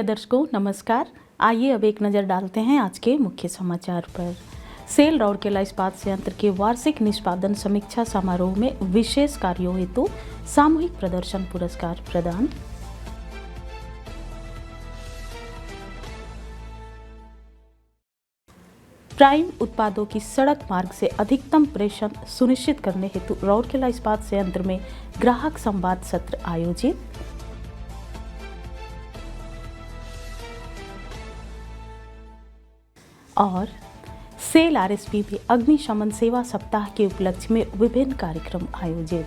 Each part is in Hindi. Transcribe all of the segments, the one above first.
प्रिय दर्शकों नमस्कार। आइए अब एक नज़र डालते हैं आज के मुख्य समाचार पर। सेल राउरकेला इस्पात संयंत्र के वार्षिक निष्पादन समीक्षा समारोह में विशेष कार्यों हेतु सामूहिक प्रदर्शन पुरस्कार प्रदान। प्राइम उत्पादों की सड़क मार्ग से अधिकतम प्रेषण सुनिश्चित करने हेतु राउरकेला इस्पात संयंत्र में ग्राहक संवाद सत्र आयोजित। और सेल आरएसपी में अग्निशमन सेवा सप्ताह के उपलक्ष्य में विभिन्न कार्यक्रम आयोजित।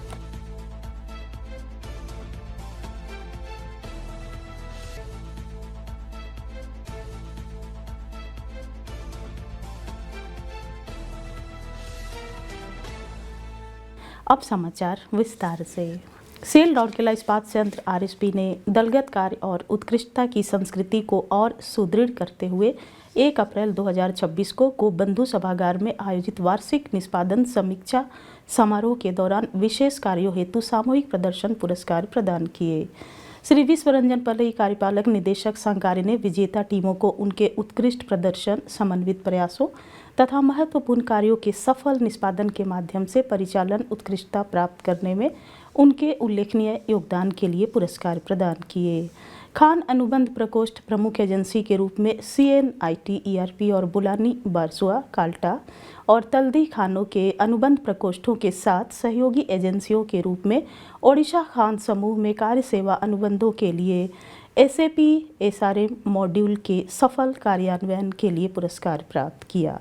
अब समाचार विस्तार से। सेल राउरकेला इस्पात संयंत्र आरएसपी ने दलगत कार्य और उत्कृष्टता की संस्कृति को और सुदृढ़ करते हुए 1 अप्रैल 2026 को बंधु सभागार में आयोजित वार्षिक निष्पादन समीक्षा समारोह के दौरान विशेष कार्यों हेतु सामूहिक प्रदर्शन पुरस्कार प्रदान किए। श्री विश्वरंजन पल्लई कार्यपालक निदेशक संकार्य ने विजेता टीमों को उनके उत्कृष्ट प्रदर्शन, समन्वित प्रयासों तथा महत्वपूर्ण कार्यों के सफल निष्पादन के माध्यम से परिचालन उत्कृष्टता प्राप्त करने में उनके उल्लेखनीय योगदान के लिए पुरस्कार प्रदान किए। खान अनुबंध प्रकोष्ठ प्रमुख एजेंसी के रूप में CNIT ERP और बुलानी बारसुआ काल्टा और तल्दी खानों के अनुबंध प्रकोष्ठों के साथ सहयोगी एजेंसियों के रूप में ओडिशा खान समूह में कार्य सेवा अनुबंधों के लिए SAP SRM मॉड्यूल के सफल कार्यान्वयन के लिए पुरस्कार प्राप्त किया।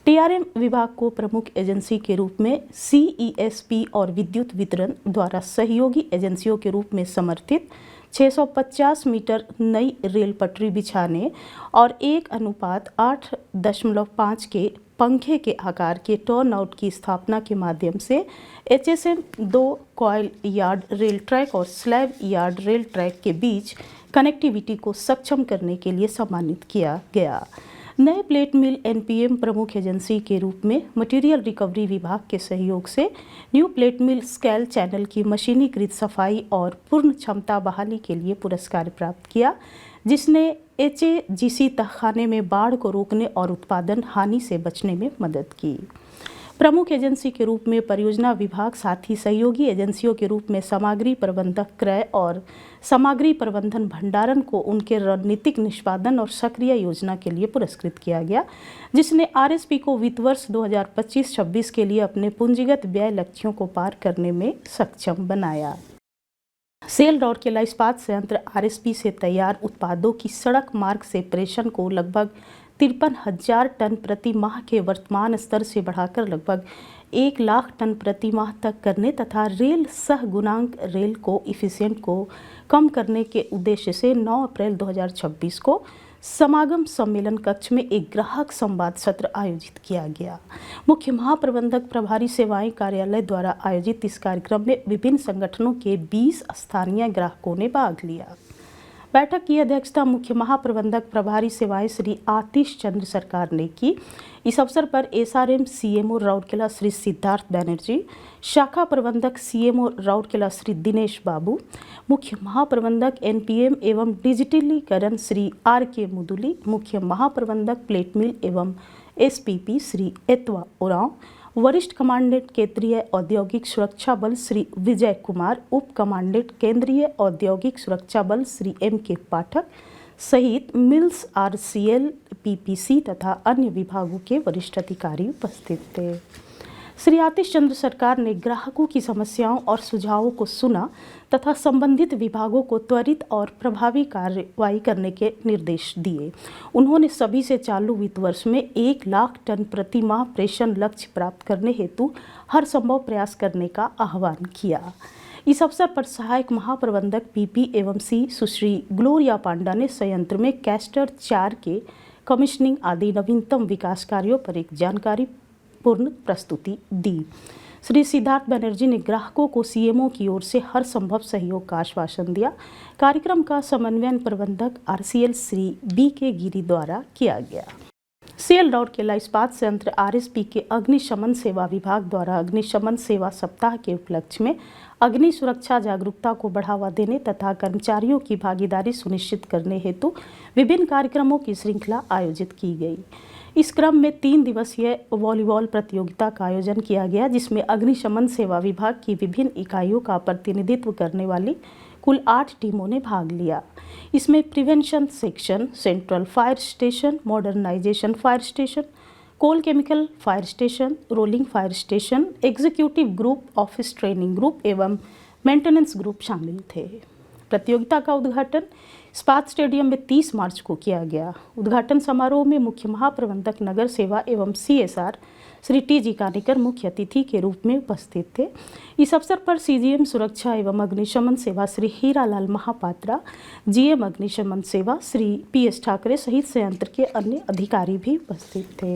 TRM विभाग को प्रमुख एजेंसी के रूप में CESP और विद्युत वितरण द्वारा सहयोगी एजेंसियों के रूप में समर्थित 650 मीटर नई रेल पटरी बिछाने और 1:8.5 के पंखे के आकार के टर्नआउट की स्थापना के माध्यम से HSM 2 coil yard rail track और स्लैब यार्ड रेल ट्रैक के बीच कनेक्टिविटी को सक्षम करने के लिए सम्मानित किया गया। नए प्लेट मिल NPM प्रमुख एजेंसी के रूप में मटेरियल रिकवरी विभाग के सहयोग से न्यू प्लेट मिल स्केल चैनल की मशीनीकृत सफाई और पूर्ण क्षमता बहाली के लिए पुरस्कार प्राप्त किया, जिसने HAGC तहखाने में बाढ़ को रोकने और उत्पादन हानि से बचने में मदद की। प्रमुख एजेंसी के रूप में परियोजना विभाग साथ ही सहयोगी एजेंसियों के रूप में सामग्री प्रबंधक क्रय और सामग्री प्रबंधन भंडारण को उनके रणनीतिक निष्पादन और सक्रिय योजना के लिए पुरस्कृत किया गया, जिसने RSP को वित्त वर्ष 2025-26 के लिए अपने पूंजीगत व्यय लक्ष्यों को पार करने में सक्षम बनाया। सेल राउरकेला इस्पात संयंत्र RSP से तैयार उत्पादों की सड़क मार्ग से प्रेषण को लगभग 53,000 टन प्रति माह के वर्तमान स्तर से बढ़ाकर लगभग 1 लाख टन प्रति माह तक करने तथा रेल सह गुणांक रेल को इफिशिएंट को कम करने के उद्देश्य से 9 अप्रैल 2026 को समागम सम्मेलन कक्ष में एक ग्राहक संवाद सत्र आयोजित किया गया। मुख्य महाप्रबंधक प्रभारी सेवाएं कार्यालय द्वारा आयोजित इस कार्यक्रम में विभिन्न संगठनों के 20 स्थानीय ग्राहकों ने भाग लिया। बैठक की अध्यक्षता मुख्य महाप्रबंधक प्रभारी सेवाएं श्री आतिश चंद्र सरकार ने की। इस अवसर पर SRM CMO राउरकेला श्री सिद्धार्थ बैनर्जी, शाखा प्रबंधक CMO राउरकेला श्री दिनेश बाबू, मुख्य महाप्रबंधक NPM एवं डिजिटलीकरण श्री RK मुदुली, मुख्य महाप्रबंधक प्लेट मिल एवं SPP श्री एतवा ओरांव, वरिष्ठ कमांडेंट केंद्रीय औद्योगिक सुरक्षा बल श्री विजय कुमार, उप कमांडेंट केंद्रीय औद्योगिक सुरक्षा बल श्री MK पाठक सहित मिल्स RCL PPC तथा अन्य विभागों के वरिष्ठ अधिकारी उपस्थित थे। श्री आतिश चंद्र सरकार ने ग्राहकों की समस्याओं और सुझावों को सुना तथा संबंधित विभागों को त्वरित और प्रभावी कार्रवाई करने के निर्देश दिए। उन्होंने सभी से चालू वित्त वर्ष में 1 लाख टन प्रति माह प्रेषण लक्ष्य प्राप्त करने हेतु हर संभव प्रयास करने का आह्वान किया। इस अवसर पर सहायक महाप्रबंधक PP एवं C सुश्री ग्लोरिया पांडा ने संयंत्र में कैस्टर 4 के कमीशनिंग आदि नवीनतम विकास कार्यों पर एक जानकारी पूर्ण प्रस्तुति दी। श्री सिद्धार्थ बनर्जी ने ग्राहकों को CMO की ओर से हर संभव सहयोग का आश्वासन दिया। कार्यक्रम का समन्वयन प्रबंधक RCL श्री BK गिरी द्वारा किया गया। सियलदह केला इस्पात संयंत्र आरएसपी के अग्निशमन सेवा विभाग द्वारा अग्निशमन सेवा सप्ताह के उपलक्ष्य में अग्नि सुरक्षा जागरूकता को बढ़ावा देने तथा कर्मचारियों की भागीदारी सुनिश्चित करने हेतु विभिन्न कार्यक्रमों की श्रृंखला आयोजित की गई। इस क्रम में 3 दिवसीय वॉलीबॉल प्रतियोगिता का आयोजन किया गया, जिसमें अग्निशमन सेवा विभाग की विभिन्न इकाइयों का प्रतिनिधित्व करने वाली कुल 8 टीमों ने भाग लिया। इसमें prevention section, central fire station, modernization fire station, coal chemical fire station, rolling fire station, executive group, office training group एवं मेंटेनेंस ग्रुप शामिल थे। प्रतियोगिता का उद्घाटन इस्पात स्टेडियम में 30 मार्च को किया गया। उद्घाटन समारोह में मुख्य महाप्रबंधक नगर सेवा एवं CSR श्री TG कानेकर मुख्य अतिथि के रूप में उपस्थित थे। इस अवसर पर CGM सुरक्षा एवं अग्निशमन सेवा श्री हीरालाल महापात्रा, GM अग्निशमन सेवा श्री PS ठाकरे सहित संयंत्र के अन्य अधिकारी भी उपस्थित थे।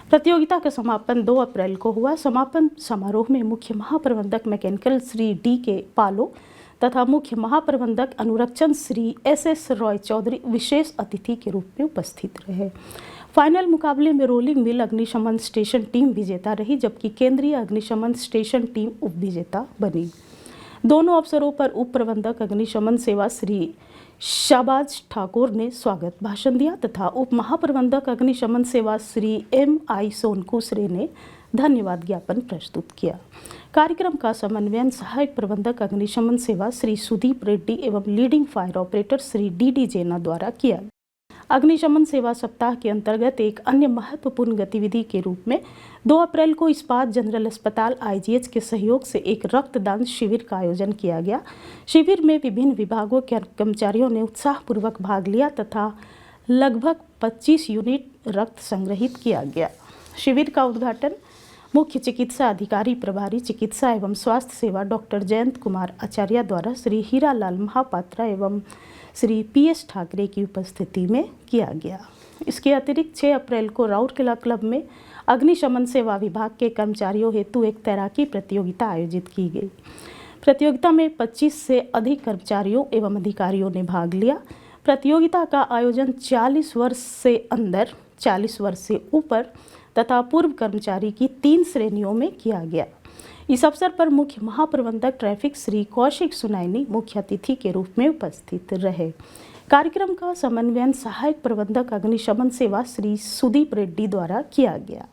प्रतियोगिता का समापन 2 अप्रैल को हुआ। समापन समारोह में मुख्य महाप्रबंधक मैकेनिकल श्री DK पालो तथा मुख्य महाप्रबंधक अनुरक्षण श्री SS रॉय चौधरी विशेष अतिथि के रूप में उपस्थित रहे। फाइनल मुकाबले में रोलिंग मिल अग्निशमन स्टेशन टीम विजेता रही, जबकि केंद्रीय अग्निशमन स्टेशन टीम उपविजेता बनी। दोनों अवसरों पर उप प्रबंधक अग्निशमन सेवा श्री शाहबाज ठाकुर ने स्वागत भाषण दिया तथा उप महाप्रबंधक अग्निशमन सेवा श्री MI सोनकुसरे ने धन्यवाद ज्ञापन प्रस्तुत किया। कार्यक्रम का समन्वयन सहायक प्रबंधक अग्निशमन सेवा श्री सुदीप रेड्डी एवं leading fire operator Shri DD जैना द्वारा किया। अग्निशमन सेवा सप्ताह के अंतर्गत एक अन्य महत्वपूर्ण गतिविधि के रूप में 2 अप्रैल को इस्पात जनरल अस्पताल IGH के सहयोग से एक रक्तदान शिविर का आयोजन किया गया। शिविर में विभिन्न विभागों के कर्मचारियों ने उत्साहपूर्वक भाग लिया तथा लगभग 25 यूनिट रक्त संग्रहित किया गया। शिविर का उद्घाटन मुख्य चिकित्सा अधिकारी प्रभारी चिकित्सा एवं स्वास्थ्य सेवा डॉक्टर जयंत कुमार आचार्य द्वारा श्री हीरालाल महापात्रा एवं श्री PS ठाकरे की उपस्थिति में किया गया। इसके अतिरिक्त 6 अप्रैल को राउरकेला क्लब में अग्निशमन सेवा विभाग के कर्मचारियों हेतु एक तैराकी प्रतियोगिता आयोजित की गई। प्रतियोगिता में 25 से अधिक कर्मचारियों एवं अधिकारियों ने भाग लिया। प्रतियोगिता का आयोजन 40 वर्ष से अंदर, 40 वर्ष से ऊपर तथा पूर्व कर्मचारी की 3 श्रेणियों में किया गया। इस अवसर पर मुख्य महाप्रबंधक ट्रैफिक श्री कौशिक सुनाइनी मुख्य अतिथि के रूप में उपस्थित रहे। कार्यक्रम का समन्वयन सहायक प्रबंधक अग्निशमन सेवा श्री सुदीप रेड्डी द्वारा किया गया।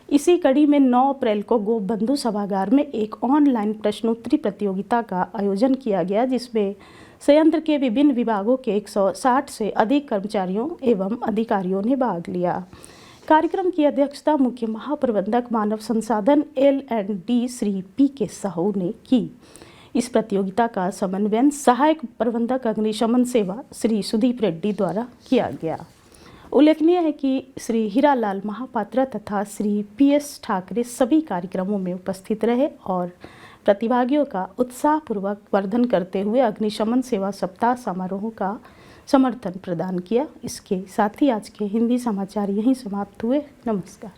इसी कड़ी में 9 अप्रैल को गोपबंधु सभागार में एक ऑनलाइन प्रश्नोत्तरी प्रतियोगिता का आयोजन किया गया, जिसमें संयंत्र के विभिन्न विभागों के 160 से अधिक कर्मचारियों एवं अधिकारियों ने भाग लिया। कार्यक्रम की अध्यक्षता मुख्य महाप्रबंधक मानव संसाधन L&D श्री PK साहू ने की। इस प्रतियोगिता का समन्वयन सहायक प्रबंधक अग्निशमन सेवा श्री सुदीप रेड्डी द्वारा किया गया। उल्लेखनीय है कि श्री हीरालाल महापात्रा तथा श्री PS ठाकरे सभी कार्यक्रमों में उपस्थित रहे और प्रतिभागियों का उत्साहपूर्वक वर्धन करते हुए अग्निशमन सेवा सप्ताह समारोह का समर्थन प्रदान किया। इसके साथ ही आज के हिंदी समाचार यहीं समाप्त हुए। नमस्कार।